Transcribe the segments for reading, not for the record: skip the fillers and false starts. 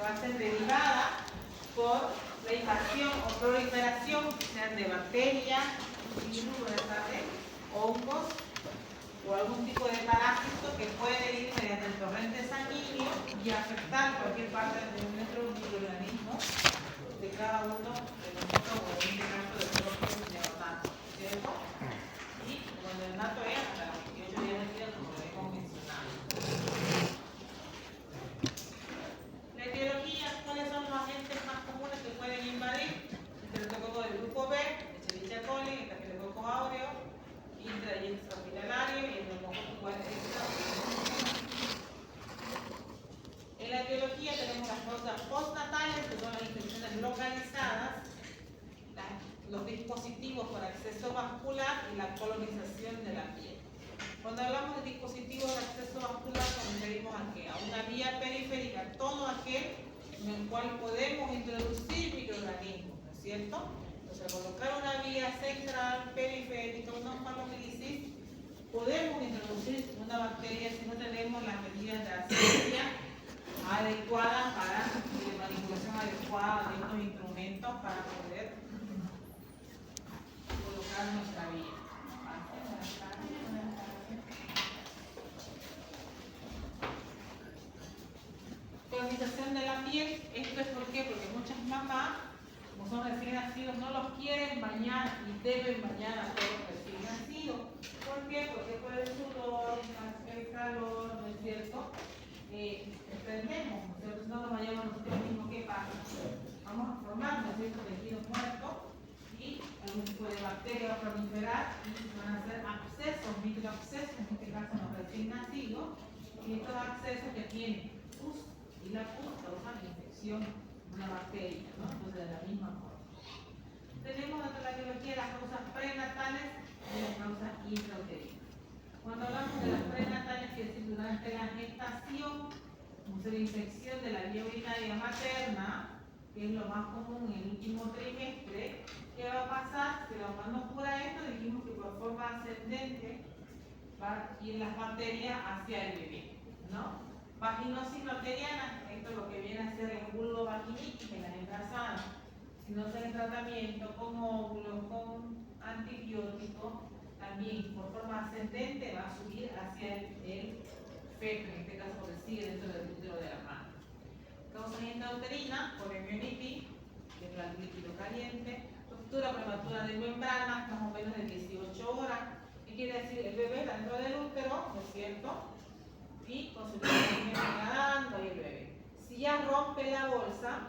va a ser derivada por la invasión o proliferación, sean de bacterias, virus, hongos o algún tipo de parásito que puede ir mediante el torrente sanguíneo y afectar cualquier parte de nuestro microorganismo de cada uno de nosotros, o en este caso de todos los neonatos, ¿cierto? Y cuando el neonato es hasta los 28 días de vida, como lo hemos mencionado. La etiología, ¿cuáles son los agentes más comunes que pueden invadir? El estreptococo del grupo B, Escherichia coli, el Staphylococcus aureus, intra y extrahospitalario y el neumococo igual extra. En la etiología tenemos las causas postnatales, que son las infecciones localizadas, los dispositivos por acceso vascular y la colonización de la piel. Cuando hablamos de dispositivos de acceso vascular, nos referimos a qué? A una vía periférica, todo aquel en el cual podemos introducir microorganismos, ¿no es cierto? Entonces, al colocar una vía central, periférica, una omphalomilisis, podemos introducir una bacteria si no tenemos las medidas de asepsia adecuadas para la manipulación adecuada de estos instrumentos para poder colocar nuestra vía. Colonización de la piel, esto es ¿por qué? Porque muchas mamás, como son recién nacidos, no los quieren bañar y deben bañar a todos los recién nacidos. ¿Por qué? Porque por el sudor, el calor, ¿no es cierto? Entendemos, ¿no es cierto? Si no nos bañamos nosotros mismos, ¿qué pasa? Vamos a formar, ¿no es cierto?, tejidos muertos y algún tipo de bacteria va a proliferar y van a hacer abscesos, microabscesos, en este caso en los recién nacidos, y estos abscesos que tienen pus y la pus causa la infección de una bacteria, ¿no? Entonces, de la misma forma. Tenemos dentro de la etiología las causas prenatales y las causas intrauterinas. Cuando hablamos de las prenatales, quiere decir durante la gestación, como la infección de la vía urinaria materna, que es lo más común en el último trimestre, ¿qué va a pasar? Si la mamá no cura esto, dijimos que por forma ascendente va a ir las bacterias hacia el bebé, ¿no? Vaginosis bacteriana, esto es lo que viene a ser el vulvovaginitis en las embarazadas. Si no se hace tratamiento con óvulos, con antibióticos, también por forma ascendente va a subir hacia el feto, en este caso porque sigue dentro del útero de la madre. Causas intrauterinas, poliomelitis, que es el líquido caliente, ruptura prematura de membranas, más o menos de 18 horas. ¿Qué quiere decir? El bebé está dentro del útero, ¿no es cierto? Y con su niño nadando y el bebé. Si ya rompe la bolsa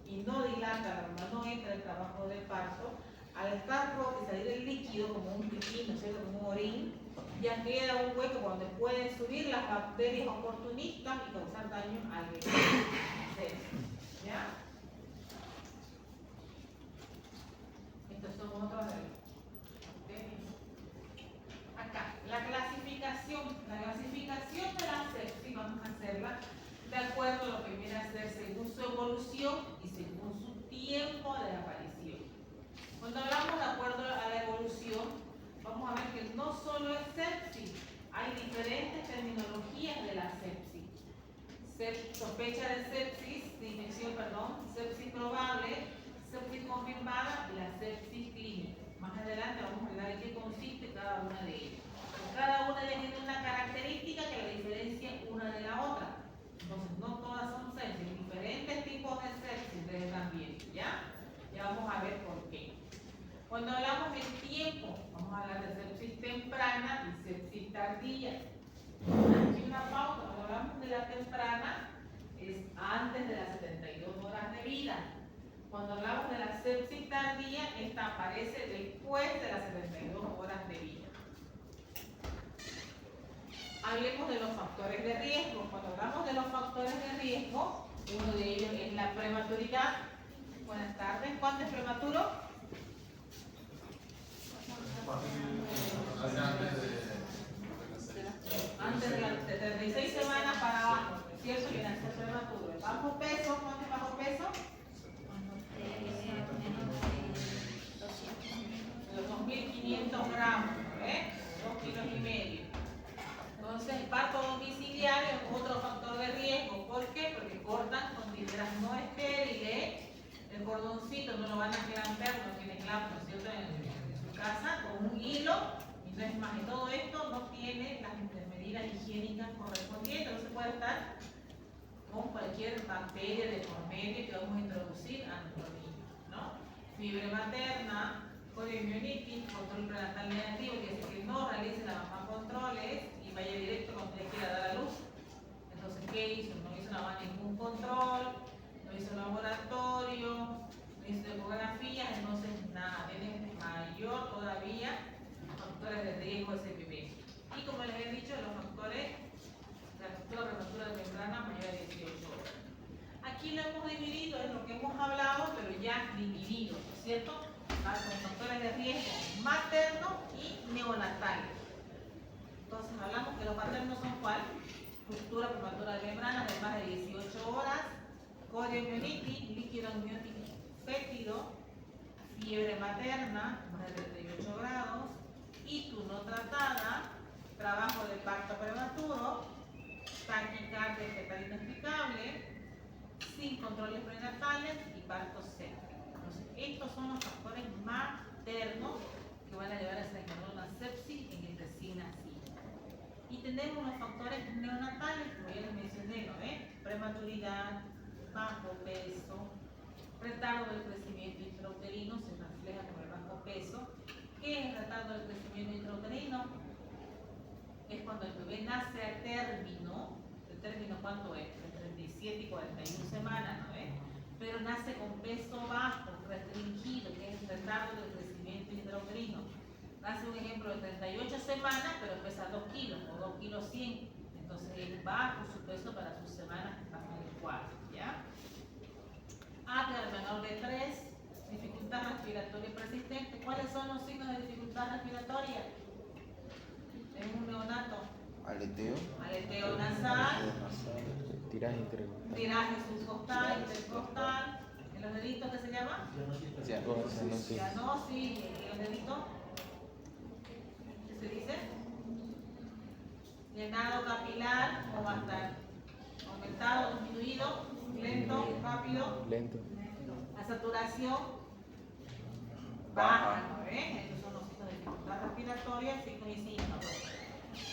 y no dilata, no entra el trabajo del parto, al estar roto y salir el líquido como un pipí, ¿no es cierto?, como un orín, ya queda un hueco donde pueden subir las bacterias oportunistas y causar daño al bebé. ¿Ya? Estos son otros de los. Acá, la clasificación de la sepsis, vamos a hacerla de acuerdo a lo que viene a ser según su evolución y según su tiempo de aparición. Cuando hablamos de acuerdo a la evolución, vamos a ver que no solo es sepsis, hay diferentes terminologías de la sepsis. Sospecha de sepsis, de infección, sepsis probable, sepsis confirmada y la sepsis clínica. Más adelante vamos a hablar de qué consiste cada una de ellas. Cada una de ellas tiene una característica que la diferencia una de la otra. Entonces, no todas son sepsis, diferentes tipos de sepsis ustedes también, ¿ya? Ya vamos a ver por qué. Cuando hablamos del tiempo, vamos a hablar de sepsis temprana y sepsis tardía. Aquí una pausa, cuando hablamos de la temprana, es antes de las 72 horas de vida. Cuando hablamos de la sepsis tardía, esta aparece después de las 72 horas de vida. Hablemos de los factores de riesgo. Cuando hablamos de los factores de riesgo, uno de ellos es la prematuridad. Buenas tardes. ¿Cuánto es prematuro? Antes de las 36 semanas para abajo, ¿cierto? Viene a ser prematuro. ¿Bajo peso? ¿Cuánto es bajo peso? Los 2.500 gramos, 2 kilos y medio. Entonces, el parto domiciliario es otro factor de riesgo. ¿Por qué? Porque cortan con dilación cordoncito, no lo van a clampear, no tiene clamp, ¿no es cierto?, en su casa, con un hilo, y no es más, y todo esto no tiene las medidas higiénicas correspondientes, no se puede estar con cualquier bacteria de por medio que vamos a introducir a nuestro niño, ¿no? Fiebre materna, coriomionitis, control prenatal negativo, que es que no realice la mamá controles y vaya directo cuando ella quiera dar a luz. Entonces, ¿qué hizo? No hizo ningún control, no hizo laboratorio, no hizo ecografías, entonces nada, tiene mayor todavía factores de riesgo ese bebé. Y como les he dicho, los factores, la prematura de membrana mayor de 18 horas. Aquí lo hemos dividido, es lo que hemos hablado, pero ya dividido, ¿no es cierto? Con factores de riesgo materno y neonatal. Entonces hablamos que los maternos son ¿cuál? Ruptura prematura de membranas de más de 18 horas, coriomionitis, líquido amniótico fétido, fiebre materna, más de 38 grados, ictus no tratada, trabajo de parto prematuro, taquicardia fetal inexplicable, sin controles prenatales y parto séptico. Entonces, estos son los factores maternos que van a llevar a desencadenar una sepsis en el recién nacido. Y tenemos los factores neonatales, como ya les mencioné, ¿no? Prematuridad, bajo peso, retardo del crecimiento intrauterino, se refleja con el bajo peso. ¿Qué es retardo del crecimiento intrauterino? Es cuando el bebé nace a término. ¿El término cuánto es? De 37 y 41 semanas, ¿no? Pero nace con peso bajo, restringido, que es el retardo del crecimiento intrauterino. Nace un ejemplo de 38 semanas, pero pesa 2 kilos o 2 kilos 100. Entonces es bajo su peso para sus semanas que están adecuadas, ¿ya? Al menor de 3, dificultad respiratoria persistente. ¿Cuáles son los signos de dificultad respiratoria en un neonato? Aleteo nasal, tiraje subcostal, intercostal. ¿En los deditos qué se llama? Cianosis. ¿En los deditos? ¿Qué se dice? Llenado capilar o basal. Aumentado, disminuido, lento, rápido. Lento. La saturación baja, ¿no ves? Estos son los signos de dificultad respiratoria, signos y síntomas.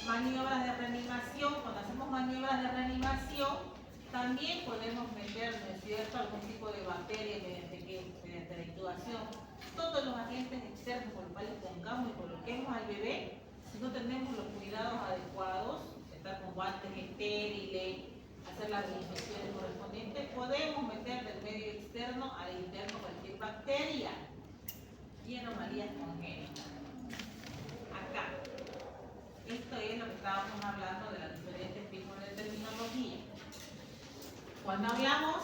Maniobras de reanimación. Cuando hacemos maniobras de reanimación, también podemos meter, ¿no es cierto?, algún tipo de bacteria mediante la intubación. Todos los agentes externos por los cuales pongamos y coloquemos al bebé, si no tenemos los cuidados adecuados, estar con guantes estériles, hacer las desinfecciones correspondientes, podemos meter del medio externo al interno cualquier bacteria y anomalías congénitas. Acá. Esto es lo que estábamos hablando de las diferentes tipos de terminología. Cuando hablamos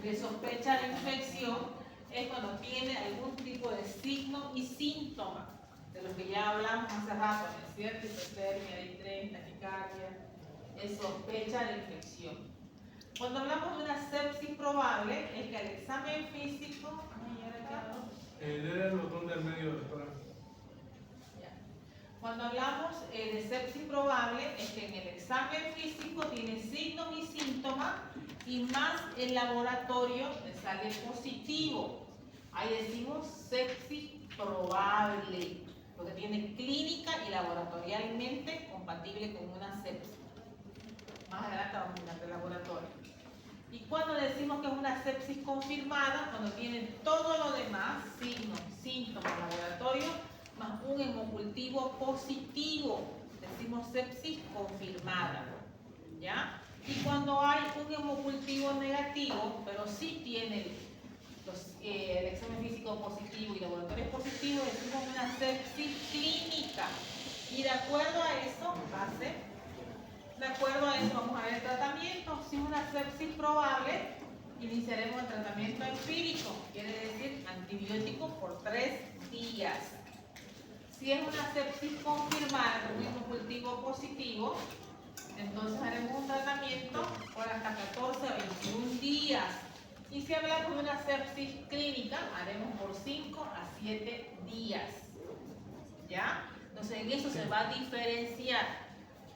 de sospecha de infección, es cuando tiene algún tipo de signo y síntoma, de lo que ya hablamos hace rato, ¿no es cierto? Hipotermia, distrés, taquicardia, es sospecha de infección. Cuando hablamos de una sepsis probable, es que el examen físico... Era el botón del medio, doctora. Cuando hablamos de sepsis probable, es que en el examen físico tiene signos y síntomas y más el laboratorio le sale positivo. Ahí decimos sepsis probable, porque tiene clínica y laboratorialmente compatible con una sepsis. Más adelante vamos a hablar del laboratorio. Y cuando decimos que es una sepsis confirmada, cuando tienen todo lo demás, signos, síntomas, laboratorio, más un hemocultivo positivo, decimos sepsis confirmada, ¿ya? Y cuando hay un hemocultivo negativo, pero sí tiene el examen físico positivo y laboratorio positivo, decimos una sepsis clínica. Y de acuerdo a eso, vamos a ver el tratamiento. Si es una sepsis probable, iniciaremos el tratamiento empírico, quiere decir antibiótico por 3 días. Si es una sepsis confirmada con un hemocultivo positivo, entonces haremos un tratamiento por hasta 14 a 21 días. Y si hablamos de una sepsis clínica, haremos por 5 a 7 días. ¿Ya? Entonces en eso se va a diferenciar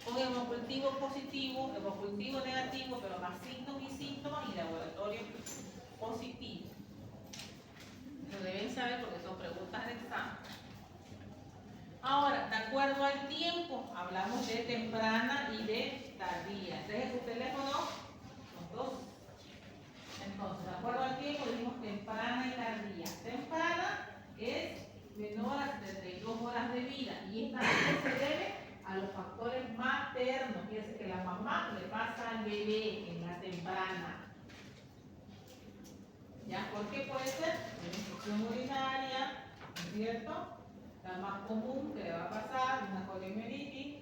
un hemocultivo positivo, hemocultivo negativo, pero más síntomas y síntomas y laboratorio positivo. Eso deben saber porque son preguntas de examen. Ahora, de acuerdo al tiempo, hablamos de temprana y de tardía. Este es su teléfono, los dos. Entonces, de acuerdo al tiempo, dijimos temprana y tardía. Temprana es menor a 72 horas de vida y esta se debe a los factores maternos, quiere decir que la mamá le pasa al bebé en la temprana. ¿Ya? ¿Por qué puede ser? Una infección urinaria, ¿no es cierto? La más común que le va a pasar, una poliomielitis.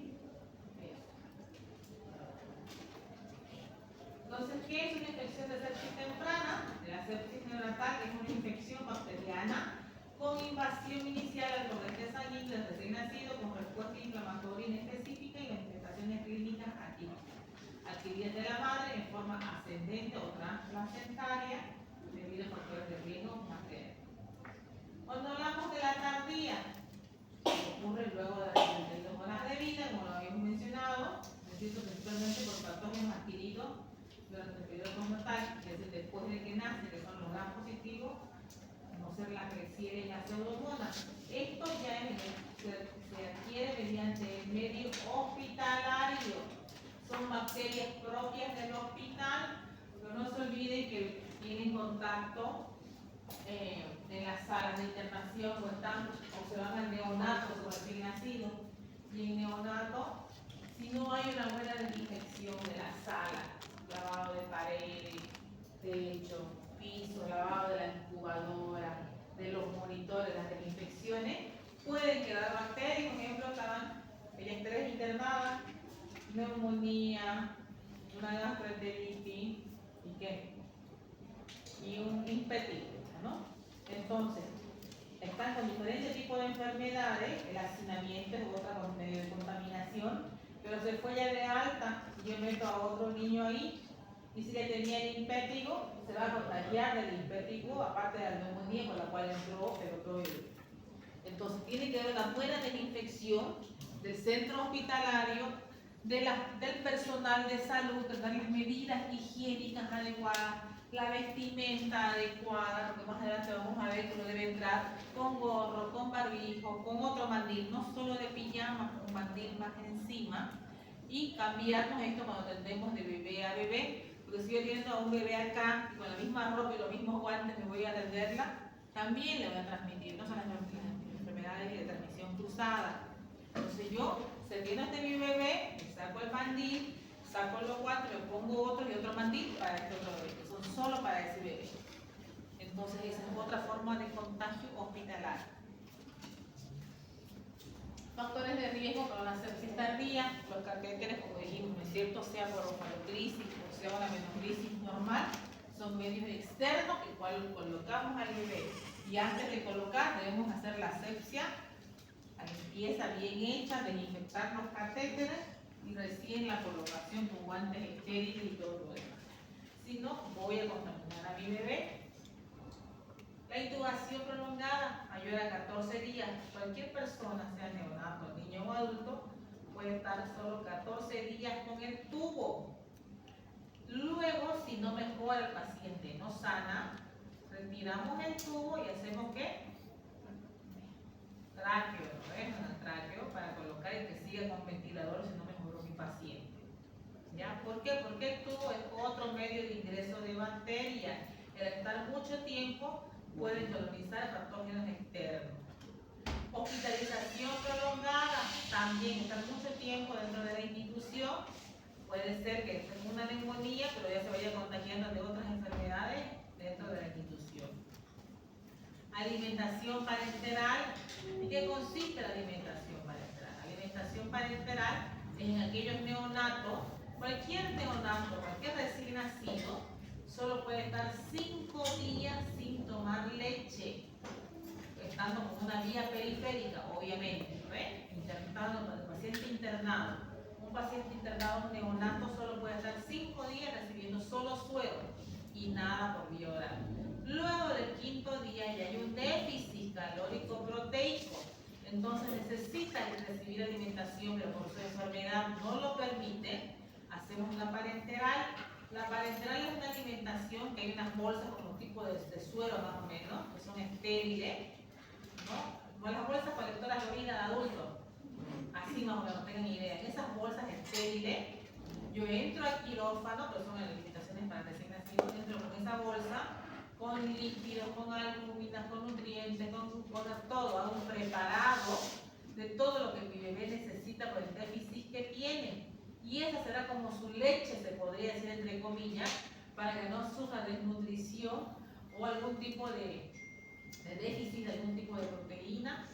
Entonces, ¿qué es una infección de sepsis temprana? La sepsis neonatal es una infección bacteriana con invasión inicial al torrente sanguíneo del recién nacido con respuesta inflamatoria inespecífica y manifestaciones clínicas atípicas, adquiridas de la madre en forma ascendente o transplacentaria debido a factores de riesgo materno. Cuando hablamos de la tardía, ocurre luego de las 72 horas de vida, como lo habíamos mencionado, principalmente por patógenos adquiridos durante el periodo postnatal, es decir, después de que nace, que son los gram positivos, no ser la que requiere la pseudomonas. Esto ya se adquiere mediante el medio hospitalario. Son bacterias propias del hospital, pero no se olviden que tienen contacto en las salas de internación o se van al neonato o recién nacido. Y en neonato, si no hay una buena desinfección de la sala, lavado de paredes, techo, piso, lavado de la incubadora, de los monitores, las desinfecciones, pueden quedar bacterias. Por ejemplo, estaban ellas tres internadas, neumonía, una gastroenteritis y qué, y un impetigo, ¿no? Entonces, están con diferentes tipos de enfermedades, el hacinamiento es otra medio de contaminación, pero se fue ya de alta, si yo meto a otro niño ahí, y si le tenía el impétigo, se va a contagiar del impétigo, aparte de la neumonía con la cual entró el otro bebé. Entonces, tiene que haber una buena desinfección del centro hospitalario, del personal de salud, tener las medidas higiénicas adecuadas, la vestimenta adecuada, porque más adelante vamos a ver que uno debe entrar con gorro, con barbijo, con otro mandil, no solo de pijama, con un mandil más encima, y cambiarnos esto cuando tendemos de bebé a bebé, porque si yo atiendo a un bebé acá, con la misma ropa y los mismos guantes me voy a atenderla, también le voy a transmitir, no son las enfermedades de transmisión cruzada. Entonces yo, serviendo a mi bebé, le saco el mandil, saco los guantes, le pongo otro y otro mandil para este otro bebé, que son solo para ese bebé. Entonces esa es otra forma de contagio hospitalario. Factores de riesgo para una sepsis tardía, los catéteres, como dijimos, ¿no es cierto?, sea por oftalmocrisis o sea una menocrisis normal, son medios externos que cual colocamos al bebé. Y antes de colocar debemos hacer la asepsia, la limpieza bien hecha, desinfectar los catéteres y recién la colocación con guantes estériles y todo lo demás. Si no, voy a contaminar a mi bebé. La intubación prolongada, mayor a 14 días. Cualquier persona, sea neonato, niño o adulto, puede estar solo 14 días con el tubo. Luego, si no mejora el paciente, no sana, retiramos el tubo y hacemos ¿qué? Tráqueo, ¿no ves? Un tráqueo para colocar y que siga con ventilador si no mejoró mi paciente. ¿Ya? ¿Por qué? Porque el tubo es otro medio de ingreso de bacterias. El estar mucho tiempo puede colonizar patógenos externos. Hospitalización prolongada, también estar mucho tiempo dentro de la institución. Puede ser que tenga una neumonía, pero ya se vaya contagiando de otras enfermedades dentro de la institución. Alimentación parenteral. ¿En qué consiste la alimentación parenteral? La alimentación parenteral es en aquellos neonatos, cualquier neonato, cualquier recién nacido, solo puede estar 5 días sin tomar leche, estando con una vía periférica, obviamente, ¿ves? Internado, el paciente internado. Un paciente internado, un neonato, solo puede estar 5 días recibiendo solo suero y nada por vía oral. Luego del 5.º día ya hay un déficit calórico proteico, entonces necesita recibir alimentación, pero por su enfermedad no lo permite. Hacemos una parenteral La parenteral es una alimentación que hay unas bolsas como tipo de suero más o menos, que son estériles, ¿no? Como las bolsas colectoras de orina de adultos. Así más o menos, tengan idea. En esas bolsas estériles, yo entro al quirófano, pero son alimentaciones para recién nacidos, entro con esa bolsa, con líquidos, con albuminas, con nutrientes, con glucosas, todo, hago un preparado de todo lo que mi bebé necesita por el déficit que tiene. Y esa será como su leche, se podría decir entre comillas, para que no sufra desnutrición o algún tipo de déficit, algún tipo de proteína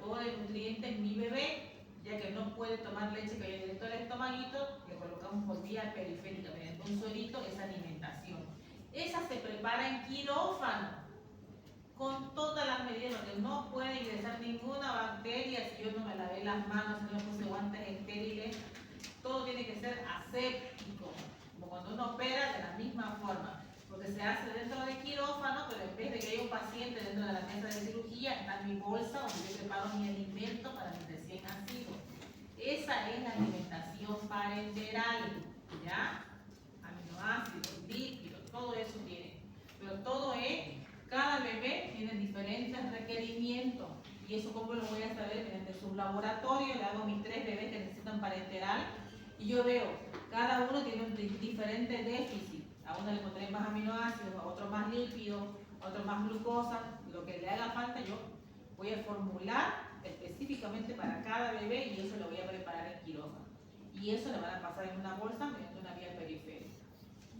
o de nutriente en mi bebé, ya que no puede tomar leche que vaya directo al estomaguito, le colocamos por vía periférica mediante un suerito esa alimentación. Esa se prepara en quirófano, con todas las medidas, porque no puede ingresar ninguna bacteria si yo no me lavé las manos, si no me puse guantes estériles. Todo tiene que ser aséptico, como cuando uno opera, de la misma forma, porque se hace dentro del quirófano, pero en vez de que haya un paciente dentro de la mesa de cirugía, está mi bolsa donde yo preparo mi alimento para mi recién nacido. Esa es la alimentación parenteral, ¿ya? Aminoácidos, lípidos, todo eso tiene, pero todo es, cada bebé tiene diferentes requerimientos. Y eso cómo lo voy a saber mediante su laboratorio. Le hago mis 3 bebés que necesitan parenteral y yo veo, cada uno tiene un diferente déficit. A uno le pondré más aminoácidos, a otro más lípidos, a otro más glucosa. Lo que le haga falta yo voy a formular específicamente para cada bebé y eso lo voy a preparar en quirófano. Y eso le van a pasar en una bolsa mediante una vía periférica.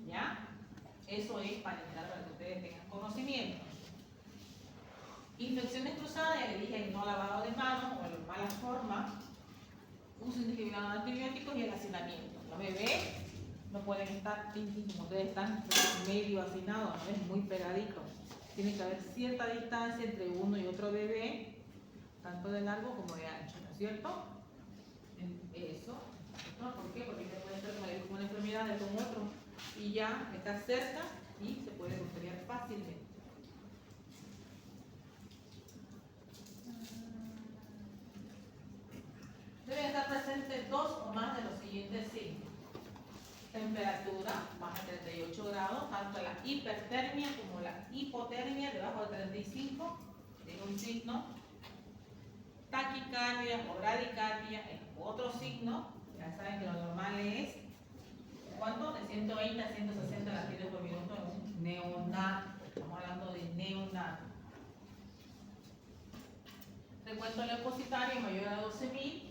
¿Ya? Eso es parenteral para que ustedes tengan conocimiento. Infecciones cruzadas, ya le dije, el no lavado de manos o en mala forma, uso indiscriminado de antibióticos y el hacinamiento. Los bebés no pueden estar como ustedes están medio hacinados, no es muy pegadito. Tiene que haber cierta distancia entre uno y otro bebé, tanto de largo como de ancho, ¿no es cierto? Eso. ¿No? ¿Por qué? Porque puede estar con una enfermedad de con otro y ya está cerca y se puede contagiar fácilmente. Deben estar presentes 2 o más de los siguientes signos. Temperatura más de 38 grados, tanto la hipertermia como la hipotermia debajo de 35, es un signo. Taquicardia o bradicardia es otro signo. Ya saben que lo normal es, ¿cuánto? De 120 a 160 latidos por minuto en un neonato. Estamos hablando de neonato. Recuento leucocitario mayor a 12.000.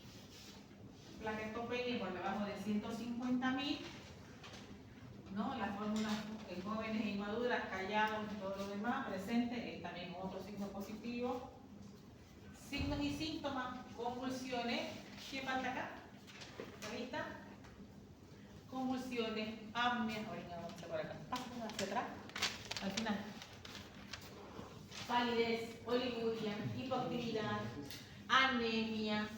Plaquetopenia por debajo de 150.000, ¿no? Las fórmulas en jóvenes e inmaduras, callados y todo lo demás presente, es también otro signo positivo. Signos y síntomas, convulsiones, ¿qué falta acá? ¿Ahorita? Convulsiones, apnea, vamos por acá, hacia atrás, al final. Palidez, oliguria, hipoactividad, anemia.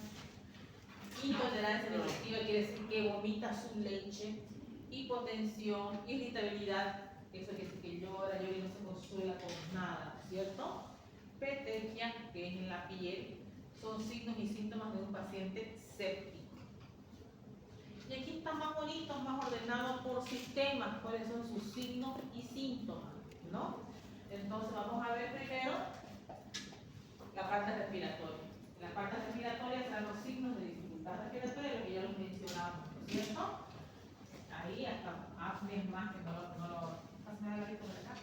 Intolerancia digestiva quiere decir que vomita su leche, hipotensión, irritabilidad, eso quiere decir que llora y no se consuela con nada, ¿cierto? Petequia, que es en la piel, son signos y síntomas de un paciente séptico. Y aquí está más bonito, más ordenado por sistemas, cuáles son sus signos y síntomas, ¿no? Entonces vamos a ver primero la parte respiratoria. En la parte respiratoria serán los signos de dificultad respiratoria, lo que ya los mencionamos, ¿no es cierto? Ahí hasta apnea más que no lo pásame la por acá.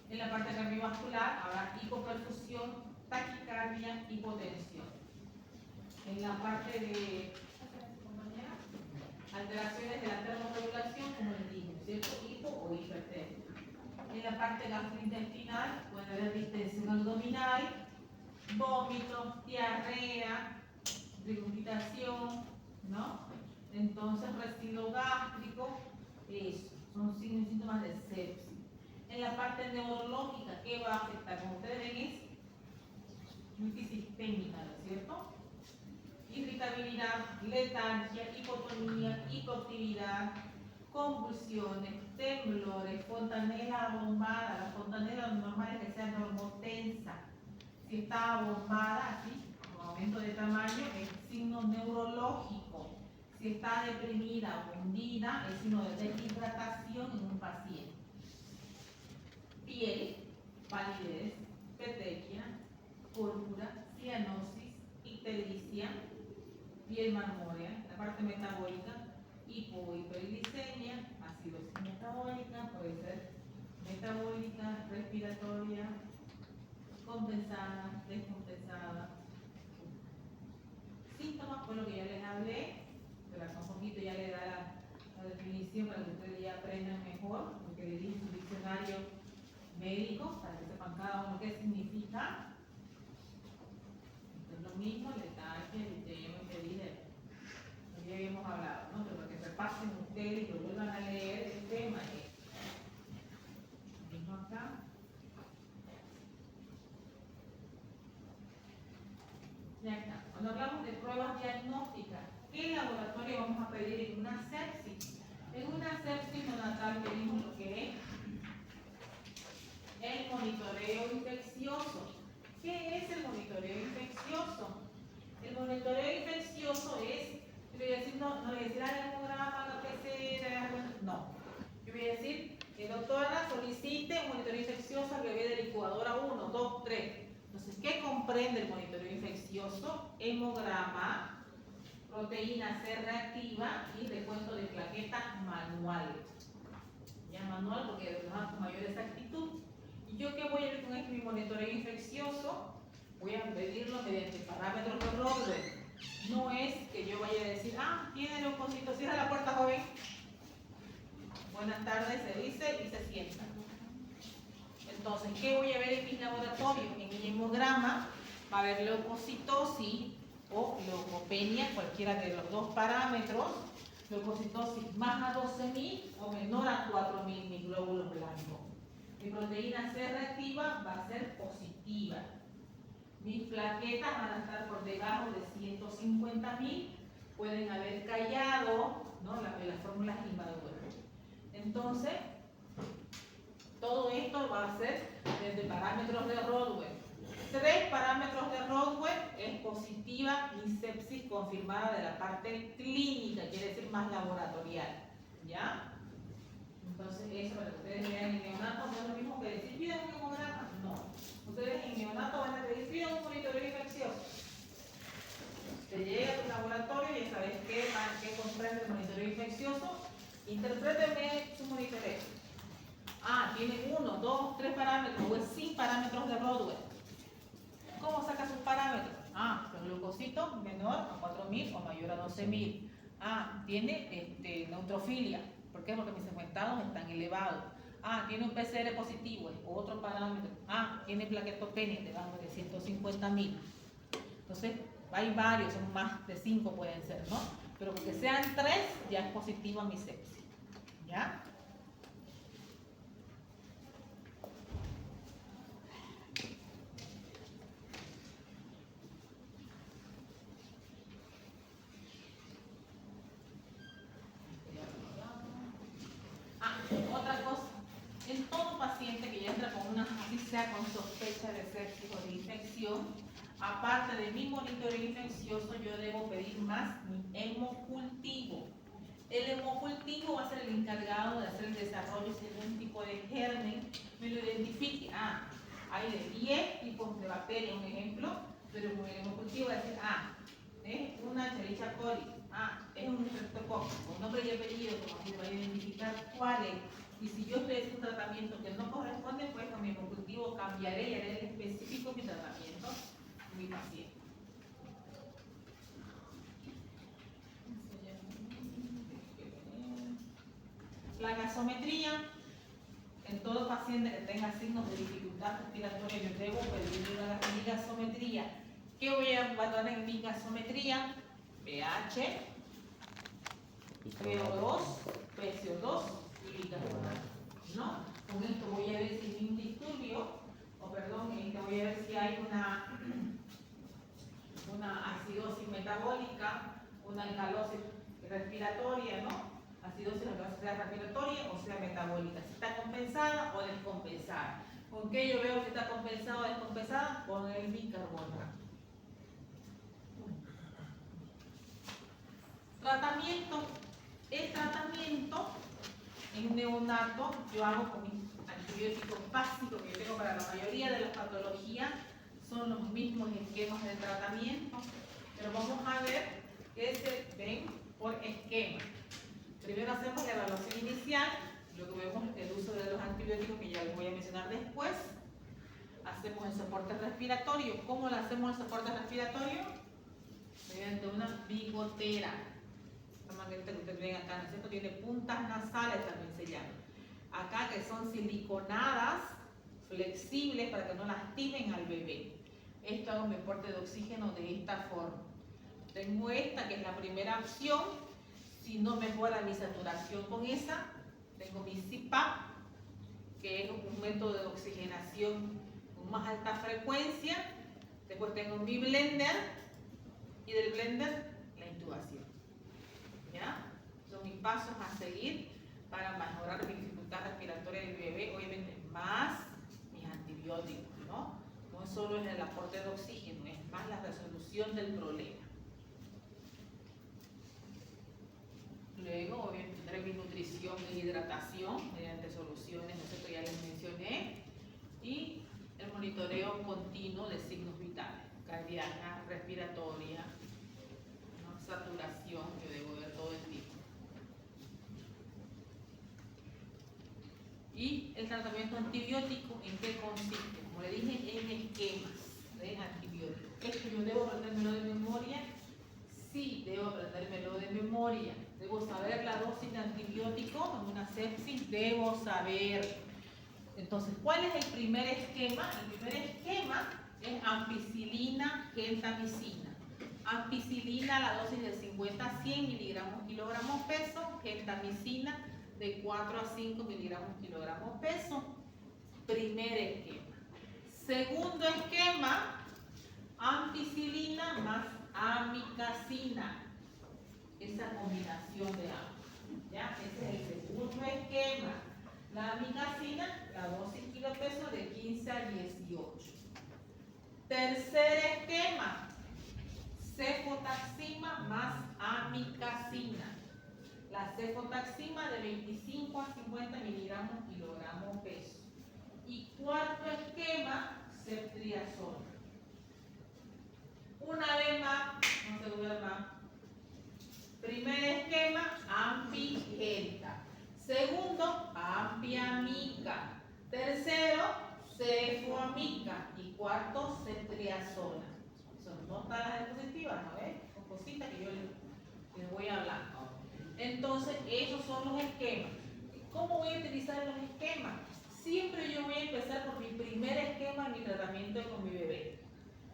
En la parte cardiovascular habrá hipoperfusión, taquicardia, hipotensión. En la parte de alteraciones de la termorregulación, como les dije, ¿cierto? Hipo o hipertermia. En la parte gastrointestinal puede haber distensión abdominal, vómitos, diarrea, regurgitación, ¿no? Entonces, residuo gástrico, eso, son signos y síntomas de sepsis. En la parte neurológica, ¿qué va a afectar? Como ustedes ven, es multisistémica, ¿no es cierto? Irritabilidad, letargia, hipotonía, hipoactividad, convulsiones, temblores, fontanela abombada. La fontanela lo normal es que sea normotensa. Si está abombada así, con aumento de tamaño, es signo neurológico. Si está deprimida o hundida, es signo de deshidratación en un paciente. Piel, palidez, petequia, púrpura, cianosis, ictericia, piel marmórea, la parte metabólica, hiperglicemia, acidosis metabólica, puede ser metabólica, respiratoria, compensada, descompensada. Síntomas fue lo que ya les hablé, pero acá un poquito ya le da la definición para que ustedes ya aprendan mejor, porque le dije un diccionario médico, para que sepan cada uno qué significa. Esto es lo mismo, letargia, eritema, epidemia. Ya habíamos hablado, ¿no? Pero para que repasen ustedes y lo vuelvan a leer el tema. Mismo acá. Ya está. Cuando hablamos de pruebas diagnósticas, ¿qué laboratorio vamos a pedir en una sepsis? En una sepsis neonatal pedimos lo que es el monitoreo infeccioso. ¿Qué es el monitoreo infeccioso? El monitoreo infeccioso es, yo voy a decir, no voy a decir el hemograma, lo que sea, no. Yo voy a decir, doctora, solicite un monitoreo infeccioso al bebé de la incubadora 1, 2, 3. Entonces, ¿qué comprende el monitoreo infeccioso? Hemograma, proteína C reactiva y recuento de plaquetas manual. Ya manual porque lo hago con mayor exactitud. ¿Y yo qué voy a ver con este mi monitoreo infeccioso? Voy a medirlo mediante parámetros de Rodwell. No es que yo vaya a decir, tiene leucocitos, cierra la puerta, joven. Buenas tardes, se dice y se sienta. Entonces, ¿qué voy a ver en mis laboratorios? En mi hemograma va a haber leucocitosis o leucopenia, cualquiera de los dos parámetros. Leucocitosis más a 12.000 o menor a 4.000 mis glóbulos blancos. Mi proteína C reactiva va a ser positiva. Mis plaquetas van a estar por debajo de 150.000. Pueden haber callado, ¿no? Las fórmulas inmaduras. Entonces, todo esto va a ser desde parámetros de Rodwell. 3 parámetros de Rodwell es positiva y sepsis confirmada de la parte clínica, quiere decir más laboratorial. ¿Ya? Entonces, eso para que ustedes vean en neonato no es lo mismo que decir, piden un hemograma. No. Ustedes en neonato van a pedir, piden un monitoreo infeccioso. Te llega a tu laboratorio y ya sabes qué comprende el monitoreo infeccioso. Interpréteme su monitoreo. Tiene 1, 2, 3 parámetros o es sin parámetros de Rodwell. ¿Cómo saca sus parámetros? Los leucocitos menor a 4.000 o mayor a 12.000. Tiene neutrofilia. ¿Por qué? Porque mis segmentados están elevados. Tiene un PCR positivo, es otro parámetro. Tiene plaquetopenia debajo de 150.000. Entonces, hay varios, son más de 5 pueden ser, ¿no? Pero porque sean 3, ya es positiva mi sepsis. ¿Ya? Otra cosa, en todo paciente que ya entra con una, así sea con sospecha de sepsis o de infección, aparte de mi monitoreo infeccioso, yo debo pedir más mi hemocultivo. El hemocultivo va a ser el encargado de hacer el desarrollo si hay algún tipo de germen, me lo identifique. Hay de 10 tipos de bacterias, un ejemplo, pero con el hemocultivo va a decir, es una Escherichia coli, es un streptococcus, con nombre y apellido, como así se va a identificar cuál es. Y si yo estoy haciendo un tratamiento que no corresponde, pues con mi hemocultivo cambiaré y haré específico mi tratamiento en mi paciente. La gasometría, en todo paciente que tenga signos de dificultad respiratoria, yo debo pedir mi gasometría. ¿Qué voy a evaluar en mi gasometría? pH, PO2, PCO2 y bicarbonato. ¿No? Con esto voy a ver si hay un disturbio, voy a ver si hay una acidosis metabólica, una alcalosis respiratoria, ¿no? Acidosis sea respiratoria o sea metabólica. Si está compensada o descompensada. ¿Con qué yo veo si está compensada o descompensada? Con el bicarbonato. Tratamiento. El tratamiento en neonato yo hago con mis antibióticos básicos que yo tengo para la mayoría de las patologías. Son los mismos esquemas de tratamiento. Pero vamos a ver que se ven por esquema. Primero hacemos la evaluación inicial, luego vemos el uso de los antibióticos que ya les voy a mencionar después. Hacemos el soporte respiratorio. ¿Cómo lo hacemos el soporte respiratorio? Mediante una bigotera. Esta manguerita que ustedes ven acá, ¿no es cierto? Tiene puntas nasales, también se llama. Acá que son siliconadas, flexibles para que no lastimen al bebé. Esto hago mi aporte de oxígeno de esta forma. Tengo esta que es la primera opción. Si no mejora mi saturación con esa, tengo mi CPAP, que es un método de oxigenación con más alta frecuencia. Después tengo mi blender y del blender la intubación. ¿Ya? Son mis pasos a seguir para mejorar mi dificultad respiratoria del bebé, obviamente más mis antibióticos, ¿no? No solo es el aporte de oxígeno, es más la resolución del problema. Luego, obviamente, tendré mi nutrición e hidratación mediante soluciones, ¿no es cierto? Ya les mencioné. Y el monitoreo continuo de signos vitales, cardíaca, respiratoria, ¿no? Saturación, yo debo ver todo el tiempo. Y el tratamiento antibiótico, ¿en qué consiste? Como le dije, en esquemas de antibióticos. ¿Es que yo debo aprendérmelo de memoria? Sí, debo aprendérmelo de memoria. Debo saber la dosis de antibiótico en una sepsis, debo saber. Entonces, ¿cuál es el primer esquema? El primer esquema es ampicilina, gentamicina. Ampicilina, la dosis de 50 a 100 miligramos kilogramos peso, gentamicina de 4 a 5 miligramos kilogramos peso. Primer esquema. Segundo esquema, ampicilina más amicacina. Esa combinación de ambos. ¿Ya? Ese es el segundo esquema. La amicacina, la dosis kilopeso de 15 a 18. Tercer esquema, cefotaxima más amicacina. La cefotaxima de 25 a 50 miligramos kilogramos peso. Y cuarto esquema, ceftriaxona. Una vez más, no se duerma. Primer esquema, ampigenta. Segundo, ampiamica. Tercero, cefoamica. Y cuarto, ceftriaxona. Son notas las diapositivas, ¿no ves? Son cositas que yo les voy a hablar. Entonces, esos son los esquemas. ¿Cómo voy a utilizar los esquemas? Siempre yo voy a empezar por mi primer esquema en mi tratamiento con mi bebé,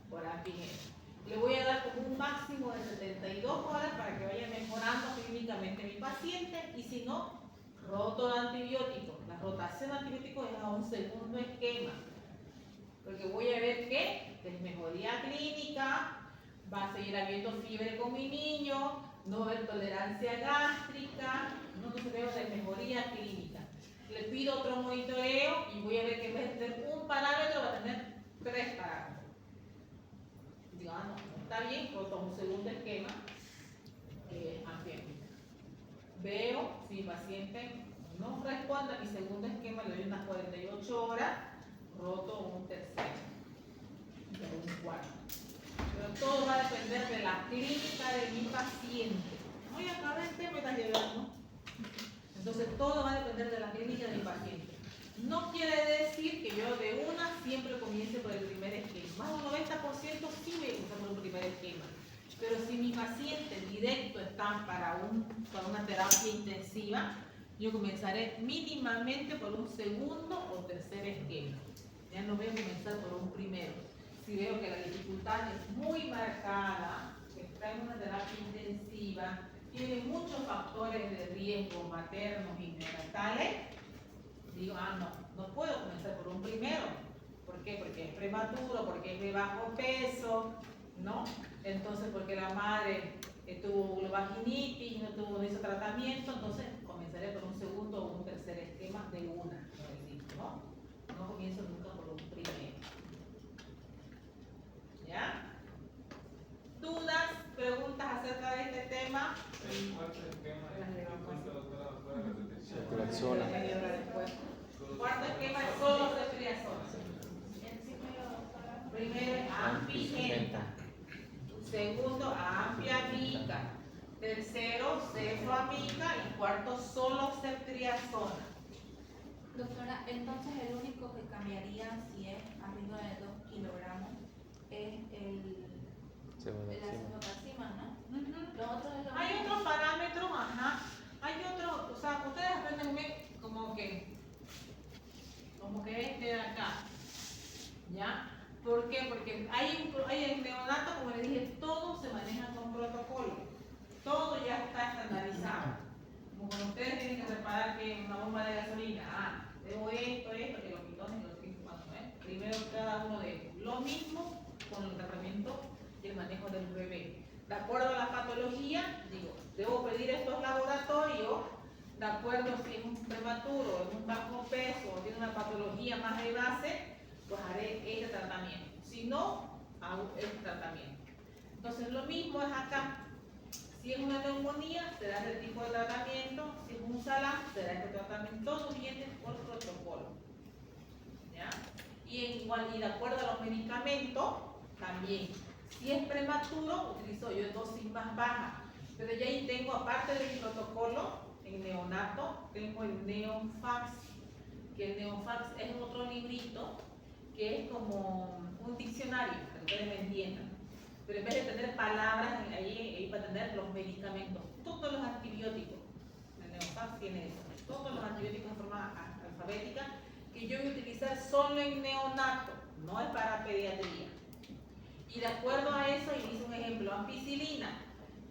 por ampigenta. Le voy a dar como un máximo de 72 horas para que vaya mejorando clínicamente mi paciente, y si no, roto de antibióticos. La rotación de antibióticos es a un segundo esquema, porque voy a ver que desmejoría clínica, va a seguir habiendo fiebre con mi niño, no va a haber tolerancia gástrica, no veo desmejoría clínica. Le pido otro monitoreo y voy a ver que en vez de tener un parámetro va a tener 3 parámetros. Digo, no está bien, roto un segundo esquema, ampliamente. Veo si mi paciente no responde a mi segundo esquema, le doy unas 48 horas, roto un tercero, y un cuarto. Pero todo va a depender de la clínica de mi paciente. No, y acabé el tema, estás llegando. Entonces todo va a depender de la clínica de mi paciente. No quiere decir que yo de una siempre comience por el primer esquema. Más del 90% sí me gusta por un primer esquema. Pero si mi paciente directo está para una terapia intensiva, yo comenzaré mínimamente por un segundo o tercer esquema. Ya no voy a comenzar por un primero. Si veo que la dificultad es muy marcada, que está en una terapia intensiva, tiene muchos factores de riesgo maternos y neonatales, digo, no puedo comenzar por un primero. ¿Por qué? Porque es prematuro, porque es de bajo peso, ¿no? Entonces, porque la madre tuvo vaginitis, no hizo tratamiento, entonces comenzaré por un segundo o un tercer esquema de una, ¿no? No comienzo nunca por un primero. ¿Ya? ¿Dudas, preguntas acerca de este tema? Segundo, amplia mica. Tercero, cefamica. Y cuarto, solo ceftriaxona. Doctora, entonces el único que cambiaría si es arriba de 2 kilogramos es la cefaloxima, ¿no? Los otros es lo Hay mismo. otros parámetros, ajá. Hay otros, o sea, ustedes aprenden bien como que este de acá. ¿Ya? ¿Por qué? Porque hay el neonato, como le dije, todo se maneja con protocolo. Todo ya está estandarizado. Como cuando ustedes tienen que reparar que una bomba de gasolina, debo esto, que los pitones, los pintos, primero cada uno de ellos. Lo mismo con el tratamiento y el manejo del bebé. De acuerdo a la patología, digo, debo pedir estos laboratorios, de acuerdo si es un prematuro, es un bajo peso, o tiene una patología más de base, pues haré este tratamiento. Si no, hago este tratamiento. Entonces lo mismo es acá. Si es una neumonía, será este tipo de tratamiento. Si es un salam, será este tratamiento. Todo viene por protocolo. ¿Ya? Y de acuerdo a los medicamentos, también. Si es prematuro, utilizo yo dosis más bajas. Pero ya ahí tengo, aparte del protocolo, en neonato, tengo el Neofax. Que el Neofax es otro librito que es como un diccionario, para que ustedes me entiendan. Pero en vez de tener palabras, ahí va a tener los medicamentos, todos los antibióticos. El Neofax tiene eso, todos los antibióticos en forma alfabética que yo voy a utilizar solo en neonato, no es para pediatría. Y de acuerdo a eso, y hice un ejemplo, ampicilina.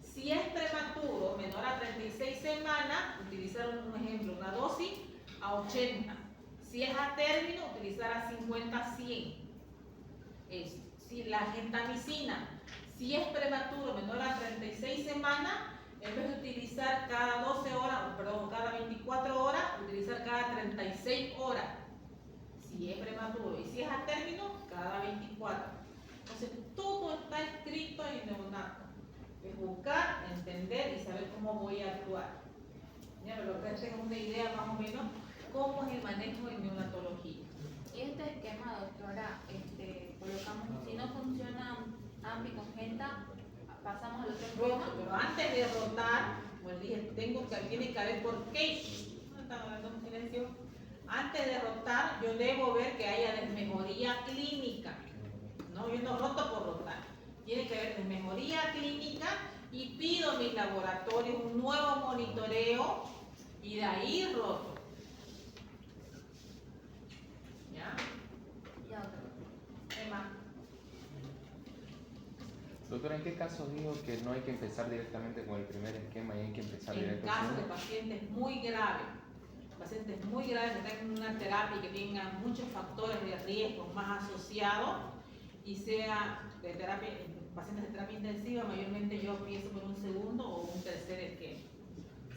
Si es prematuro, menor a 36 semanas, utilizar un ejemplo, una dosis a 80. Si es a término, utilizar a 50-100. Si la gentamicina, si es prematuro, menor a 36 semanas, en vez de utilizar cada 12 horas, perdón, cada 24 horas, utilizar cada 36 horas. Si es prematuro. Y si es a término, cada 24. Entonces, todo está escrito en neonato. Es buscar, entender y saber cómo voy a actuar. Ya, pero que tengan una idea más o menos cómo es el manejo en neonatología. Y este esquema, doctora, colocamos, si no funciona AMPI congenta, pasamos al otro Roto, esquema. pero antes de rotar, como dije, tiene que haber por qué. ¿No están hablando en silencio? Antes de rotar, yo debo ver que haya desmejoría clínica. No, yo no roto por rotar. Tiene que haber desmejoría clínica y pido mis laboratorios un nuevo monitoreo y de ahí roto. ¿Ya? Ya, doctora. ¿Qué más? Doctora, ¿en qué caso digo que no hay que empezar directamente con el primer esquema y hay que empezar En directo con caso de el pacientes muy graves, pacientes muy graves que tengan una terapia y que tengan muchos factores de riesgo más asociados y sea de terapia, pacientes de terapia intensiva, mayormente yo pienso por un segundo o un tercer esquema.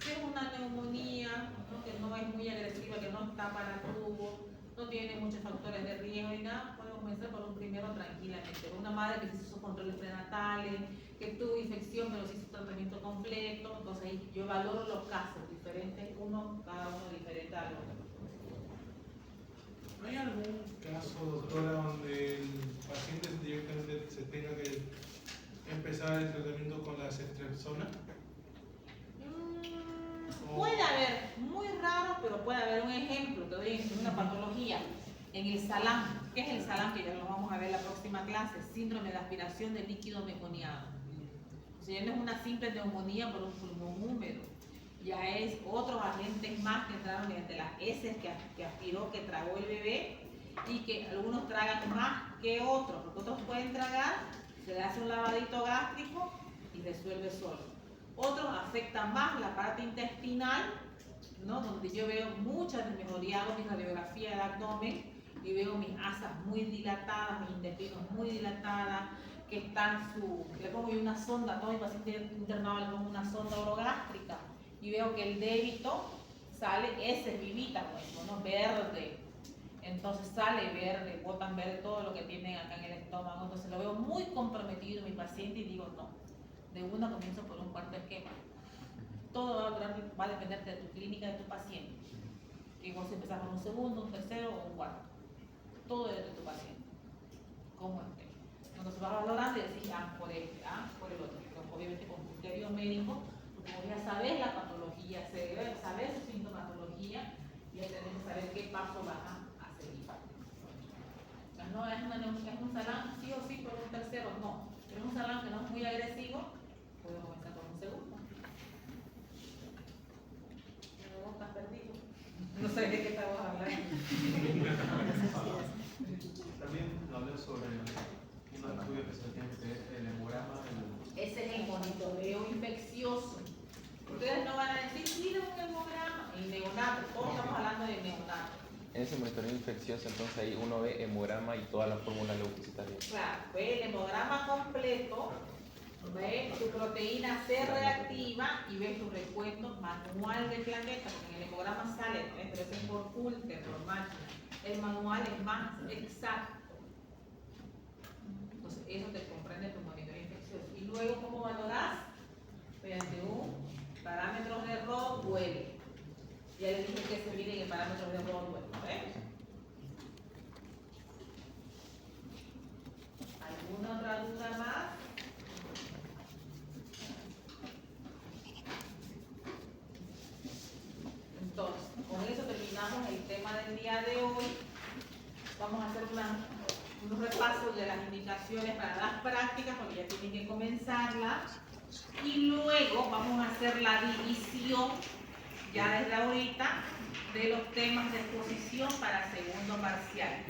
Si es una neumonía, ¿no?, que no es muy agresiva, que no está para tubo, no tiene muchos factores de riesgo y nada, podemos comenzar por un primero tranquilamente. Una madre que hizo sus controles prenatales, que tuvo infección pero se hizo tratamiento completo, entonces ahí yo valoro los casos diferentes, cada uno diferente al otro. ¿Hay algún caso, doctora, donde el paciente directamente se tenga que empezar el tratamiento con la ceftriaxona? Puede haber, muy raro, pero puede haber un ejemplo, te doy una patología. En el salam, ¿qué es el salam? Que ya lo vamos a ver en la próxima clase, síndrome de aspiración de líquido meconiano. O sea, ya no es una simple neumonía por un pulmón húmedo, ya es otros agentes más que entraron mediante las heces que aspiró, que tragó el bebé, y que algunos tragan más que otros, porque otros pueden tragar, se le hace un lavadito gástrico y resuelve solo. Otros afectan más la parte intestinal, ¿no?, donde yo veo muchas desmejorías, hago mi radiografía de abdomen y veo mis asas muy dilatadas, mis intestinos muy dilatadas, que están le pongo yo una sonda, a todo mi paciente internado le pongo una sonda orogástrica y veo que el débito sale heces vivitas, pues, ¿no?, verde. Entonces sale verde, botan verde todo lo que tienen acá en el estómago. Entonces lo veo muy comprometido en mi paciente y digo no. De una comienzo por un cuarto esquema. Todo va a depender de tu clínica, de tu paciente. Que vos empezás por un segundo, un tercero o un cuarto. Todo depende de tu paciente. Cómo esté. Cuando se va valorando y decís, por este, por el otro. Pero obviamente con criterio médico, porque vos ya sabés la patología, sabés su sintomatología y ya tenés que saber qué paso vas a seguir. No es un salán sí o sí por un tercero, no. Pero es un salán que no es muy agresivo, puedo comenzar con un segundo. Pero vos estás perdido. No sé de qué estamos hablando. También hablé sobre un estudio que se tiene que es el hemograma. Ese es el monitoreo infeccioso. Ustedes no van a decir, sí, un hemograma. Y neonato, todos estamos hablando de neonato. En ese monitoreo infeccioso, entonces ahí uno ve hemograma y toda la fórmula leucocitaria. Claro, ve el hemograma completo, ve tu proteína C reactiva y ves tu recuento manual de plaquetas, porque en el hemograma sale, pero ese es por Pulter, por máquina. El manual es más exacto. Entonces, eso te comprende tu monitoreo infeccioso. Y luego, ¿cómo valorás? Mediante un parámetro de Rodwell. Ya les dije que se miden en parámetros de Rodwell, ¿no ves? ¿Alguna otra duda más? Entonces, con eso terminamos el tema del día de hoy. Vamos a hacer unos repasos de las indicaciones para las prácticas, porque ya tienen que comenzarlas. Y luego vamos a hacer la división, ya desde ahorita, de los temas de exposición para segundo parcial.